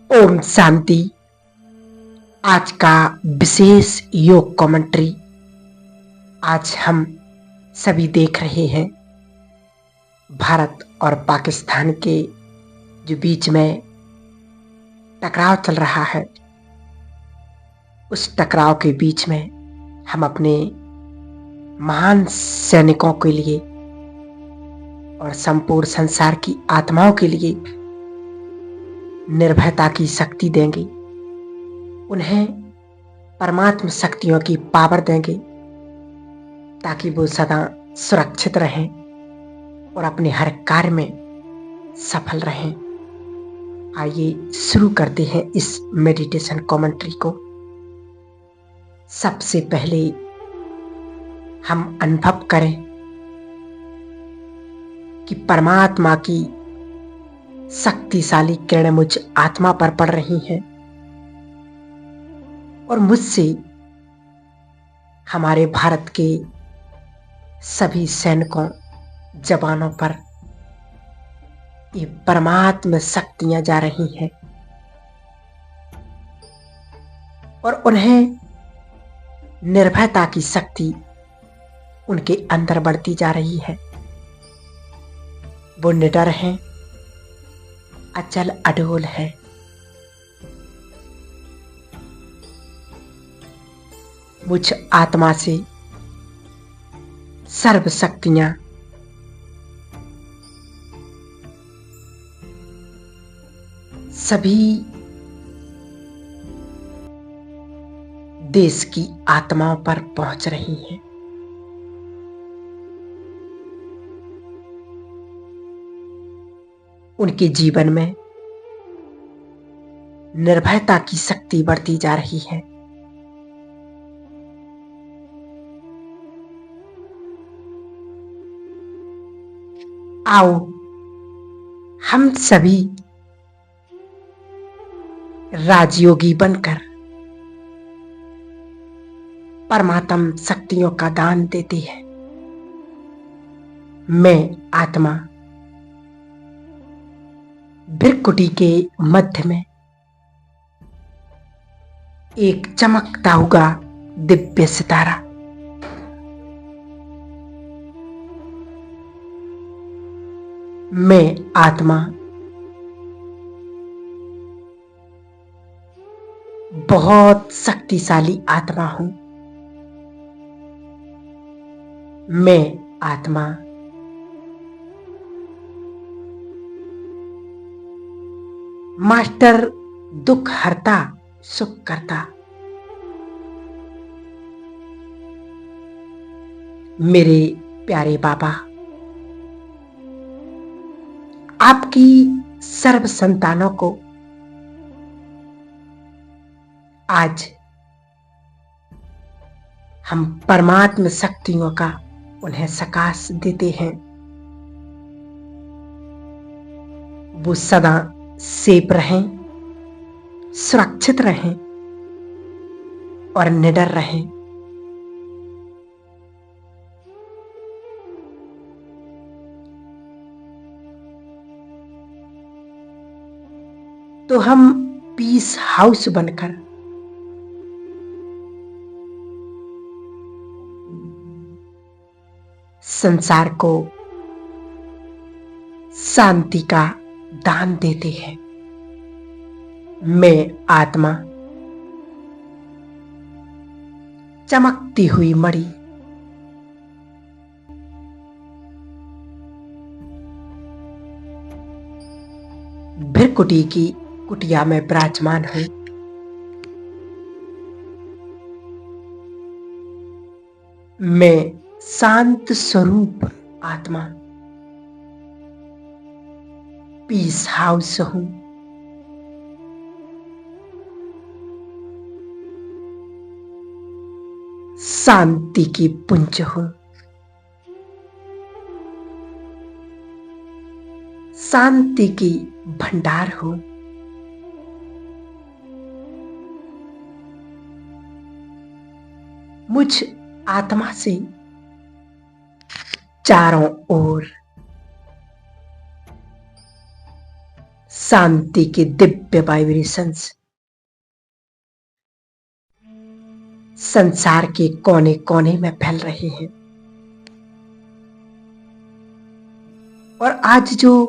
ओम शांति। आज का विशेष योग कमेंट्री। आज हम सभी देख रहे हैं भारत और पाकिस्तान के जो बीच में टकराव चल रहा है। उस टकराव के बीच में हम अपने महान सैनिकों के लिए और संपूर्ण संसार की आत्माओं के लिए निर्भयता की शक्ति देंगे। उन्हें परमात्म शक्तियों की पावर देंगे ताकि वो सदा सुरक्षित रहें और अपने हर कार्य में सफल रहें। आइए शुरू करते हैं इस मेडिटेशन कमेंट्री को। सबसे पहले हम अनुभव करें कि परमात्मा की शक्तिशाली किरणें मुझ आत्मा पर पड़ रही हैं और मुझसे हमारे भारत के सभी सैनिकों जवानों पर ये परमात्मा शक्तियां जा रही हैं और उन्हें निर्भयता की शक्ति उनके अंदर बढ़ती जा रही है। वो निडर हैं, अचल अडोल है। मुझ आत्मा से सर्व शक्तियां सभी देश की आत्माओं पर पहुंच रही हैं। उनके जीवन में निर्भयता की शक्ति बढ़ती जा रही है। आओ हम सभी राजयोगी बनकर परमात्म शक्तियों का दान देते हैं। मैं आत्मा भृकुटी के मध्य में एक चमकता हुआ दिव्य सितारा, मैं आत्मा बहुत शक्तिशाली आत्मा हूं। मैं आत्मा मास्टर दुख हरता सुख करता। मेरे प्यारे बाबा, आपकी सर्व संतानों को आज हम परमात्म शक्तियों का उन्हें सकाश देते हैं। वो सदा सेफ रहें, सुरक्षित रहें और निडर रहें। तो हम पीस हाउस बनकर संसार को शांति का दान देते हैं। मैं आत्मा चमकती हुई मणि, भृकुटी की कुटिया में विराजमान हूं। मैं शांत स्वरूप आत्मा पीस हाउस हूं। शांति की पुंज हूं। शांति की भंडार हूं। मुझ आत्मा से चारों ओर शांति के दिव्य वाइब्रेशंस संसार के कोने कोने में फैल रहे हैं। और आज जो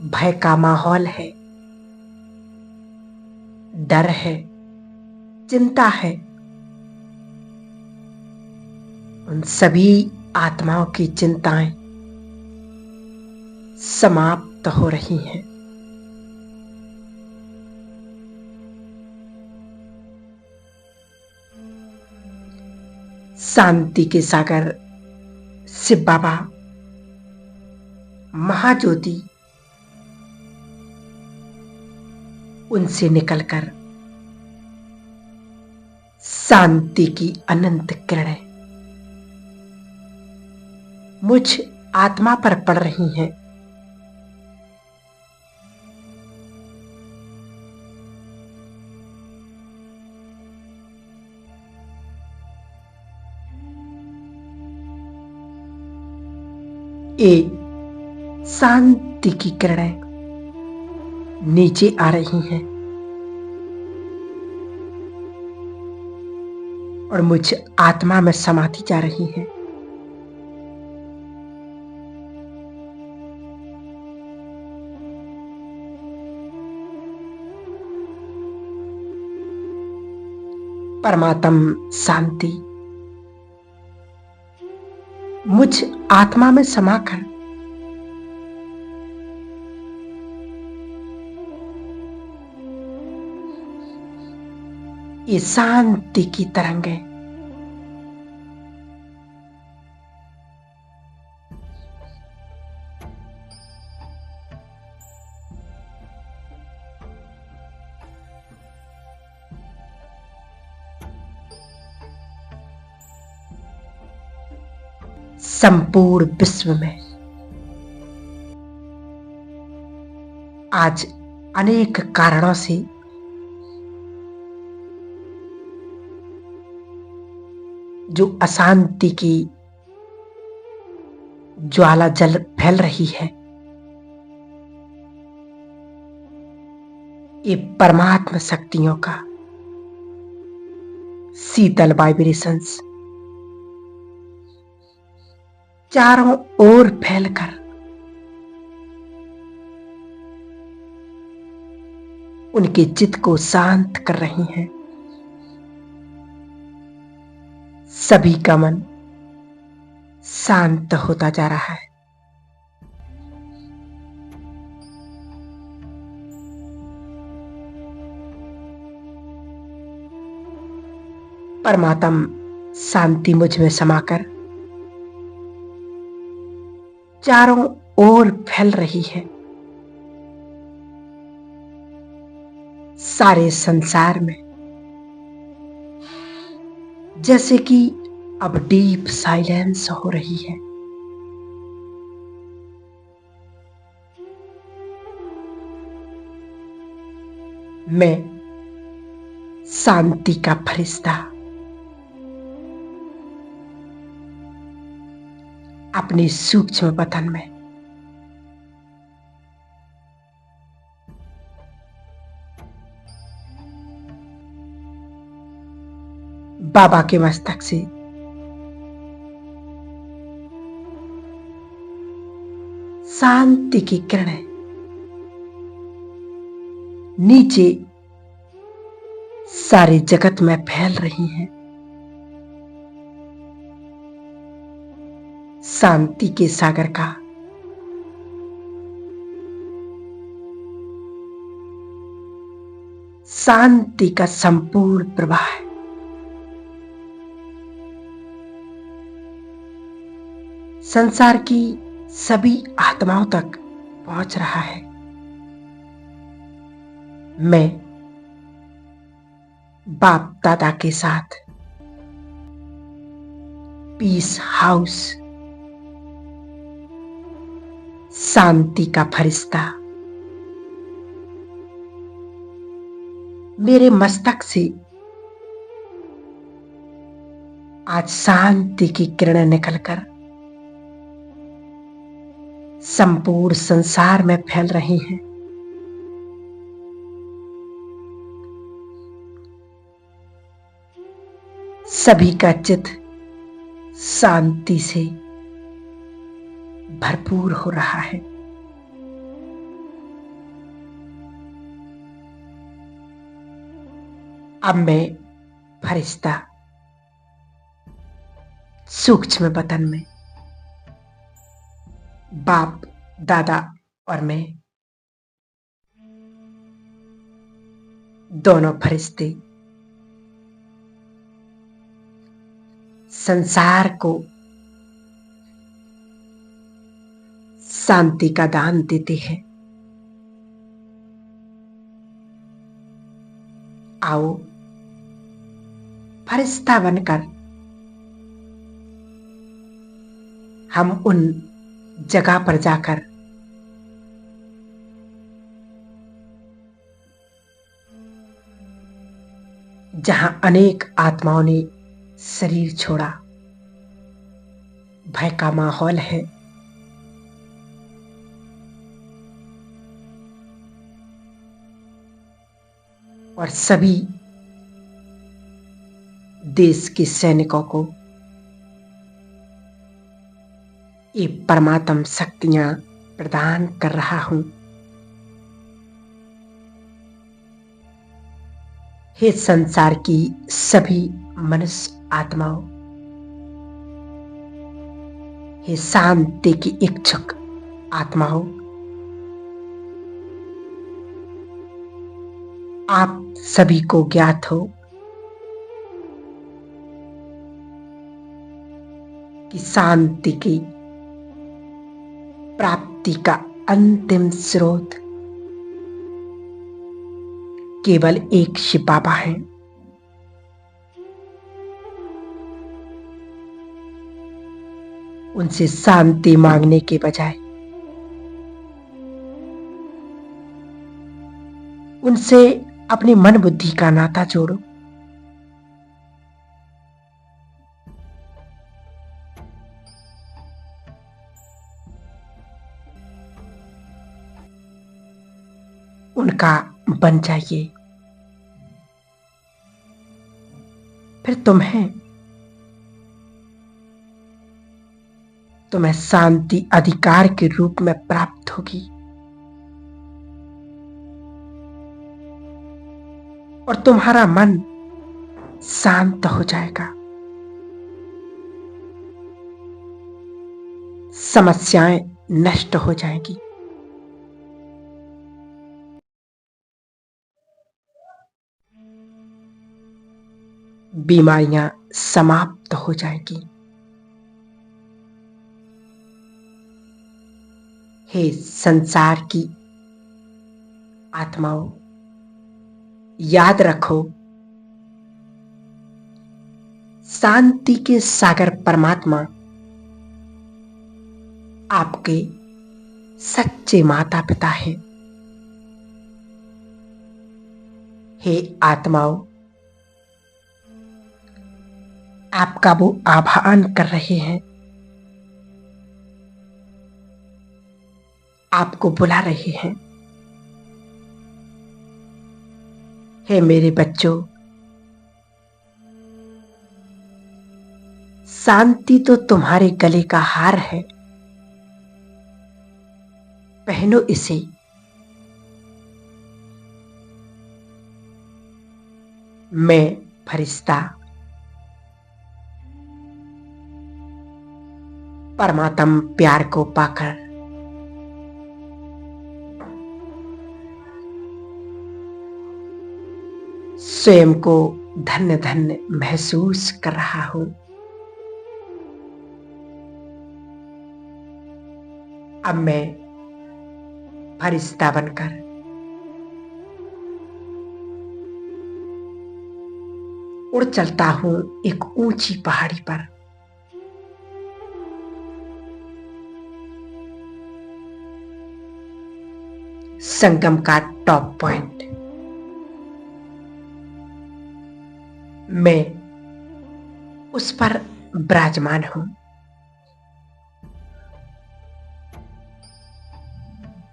भय का माहौल है, डर है, चिंता है, उन सभी आत्माओं की चिंताएं समाप्त हो रही हैं। शांति के सागर शिव बाबा महाज्योति उनसे निकलकर शांति की अनंत किरणें मुझ आत्मा पर पड़ रही हैं। ये शांति की किरणें नीचे आ रही हैं और मुझ आत्मा में समाती जा रही हैं। परमात्म शांति मुझ आत्मा में समाकर ये शांति की तरंगें संपूर्ण विश्व में आज अनेक कारणों से जो अशांति की ज्वाला जल फैल रही है, ये परमात्मा शक्तियों का शीतल वाइब्रेशंस चारों ओर फैलकर उनके चित्त को शांत कर रही हैं। सभी का मन शांत होता जा रहा है। परमात्म शांति मुझ में समाकर चारों ओर फैल रही है। सारे संसार में जैसे कि अब डीप साइलेंस हो रही है। मैं शांति का फरिश्ता अपने सूक्ष्म वतन में बाबा के मस्तक से शांति की किरणें नीचे सारे जगत में फैल रही हैं। शांति के सागर का शांति का संपूर्ण प्रवाह संसार की सभी आत्माओं तक पहुंच रहा है। मैं बाप दादा के साथ पीस हाउस शांति का फरिश्ता मेरे मस्तक से आज शांति की किरणें निकलकर संपूर्ण संसार में फैल रही हैं। सभी का चित्त शांति से भरपूर हो रहा है। अब मैं फरिश्ता सूक्ष्म वतन में बाप दादा और मैं दोनों फरिश्ते संसार को शांति का दान देते हैं। आओ फरिश्ता बनकर हम उन जगह पर जाकर जहां अनेक आत्माओं ने शरीर छोड़ा, भय का माहौल है, और सभी देश के सैनिकों को ये परमात्म शक्तियां प्रदान कर रहा हूं। हे संसार की सभी मनुष्य आत्माओं, हे शांति की इच्छुक आत्माओं, आप सभी को ज्ञात हो कि शांति की प्राप्ति का अंतिम स्रोत केवल एक शिव बाबा है। उनसे शांति मांगने के बजाय उनसे अपनी मन बुद्धि का नाता जोड़ो। उनका बन जाइए, फिर तुम्हें शांति अधिकार के रूप में प्राप्त होगी और तुम्हारा मन शांत हो जाएगा। समस्याएं नष्ट हो जाएंगी। बीमारियां समाप्त हो जाएंगी। हे संसार की आत्माओं, याद रखो, शांति के सागर परमात्मा आपके सच्चे माता पिता हैं। हे आत्माओं, आपका वो आह्वान कर रहे हैं, आपको बुला रहे हैं। हे मेरे बच्चों, शांति तो तुम्हारे गले का हार है, पहनो इसे। मैं फरिश्ता परमात्म प्यार को पाकर स्वयं को धन्य धन्य महसूस कर रहा हूं। अब मैं फरिश्ता बनकर उड़ चलता हूं एक ऊंची पहाड़ी पर। संगम का टॉप पॉइंट। मैं उस पर विराजमान हूं।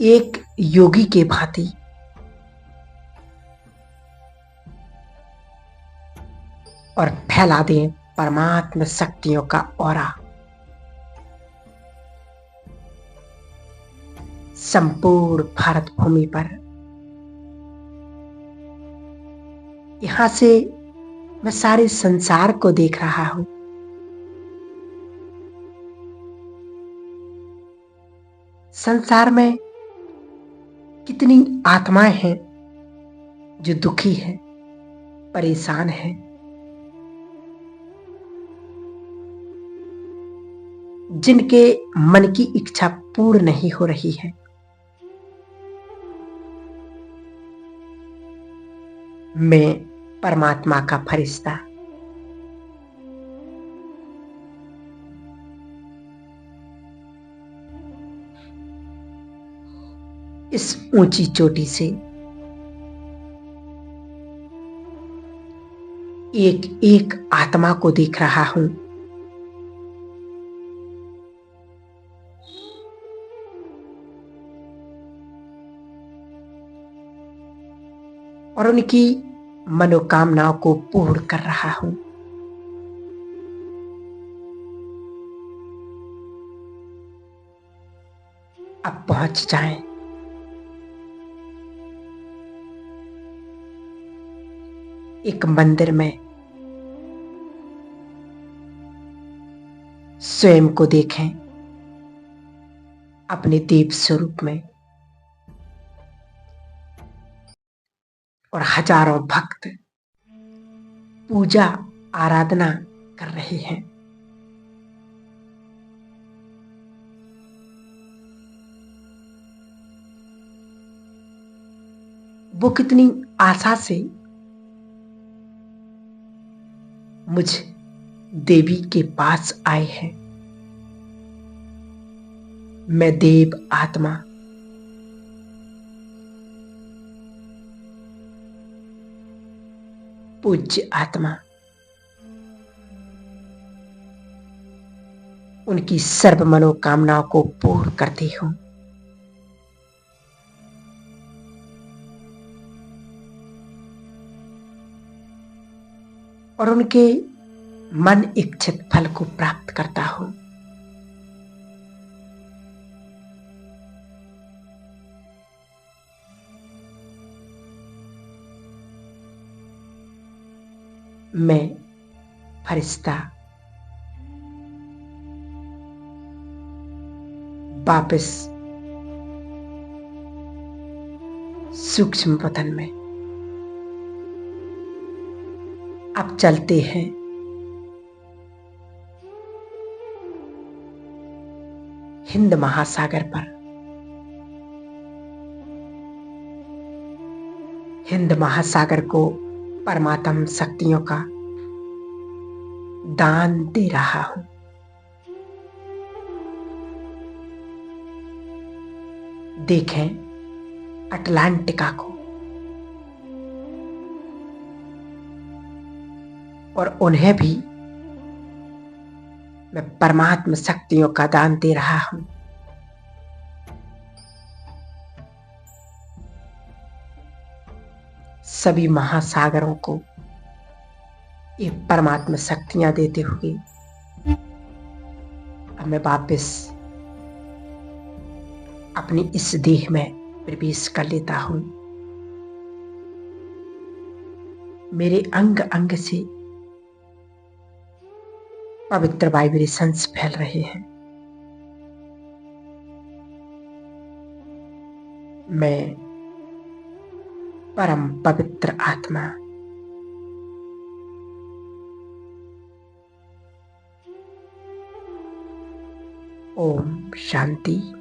एक योगी के भांति और फैला दें परमात्मा शक्तियों का ऑरा संपूर्ण भारत भूमि पर। यहां से मैं सारे संसार को देख रहा हूं। संसार में कितनी आत्माएं हैं जो दुखी हैं, परेशान हैं, जिनके मन की इच्छा पूर्ण नहीं हो रही है। मैं परमात्मा का फरिश्ता इस ऊंची चोटी से एक एक आत्मा को देख रहा हूं। और उनकी मनोकामनाओं को पूर्ण कर रहा हूं। अब पहुंच जाएं। एक मंदिर में स्वयं को देखें अपने देव स्वरूप में, और हजारों भक्त पूजा आराधना कर रहे हैं। वो कितनी आशा से मुझ देवी के पास आए हैं। मैं देव आत्मा पूज्य आत्मा उनकी सर्व मनोकामनाओं को पूर्ण करती हूं। और उनके मन इच्छित फल को प्राप्त करता हूं। मैं फरिश्ता वापस सूक्ष्म वतन में अब चलते हैं। हिंद महासागर पर। हिंद महासागर को परमात्म शक्तियों का दान दे रहा हूं। देखें अटलांटिका को, और उन्हें भी मैं परमात्मा शक्तियों का दान दे रहा हूं। सभी महासागरों को ये परमात्मा शक्तियां देते हुए अब मैं वापस अपनी इस देह में प्रवेश कर लेता हूं। मेरे अंग अंग से पवित्र वाइब्रेशंस फैल रहे हैं। मैं परम पवित्र आत्मा ओम शांति।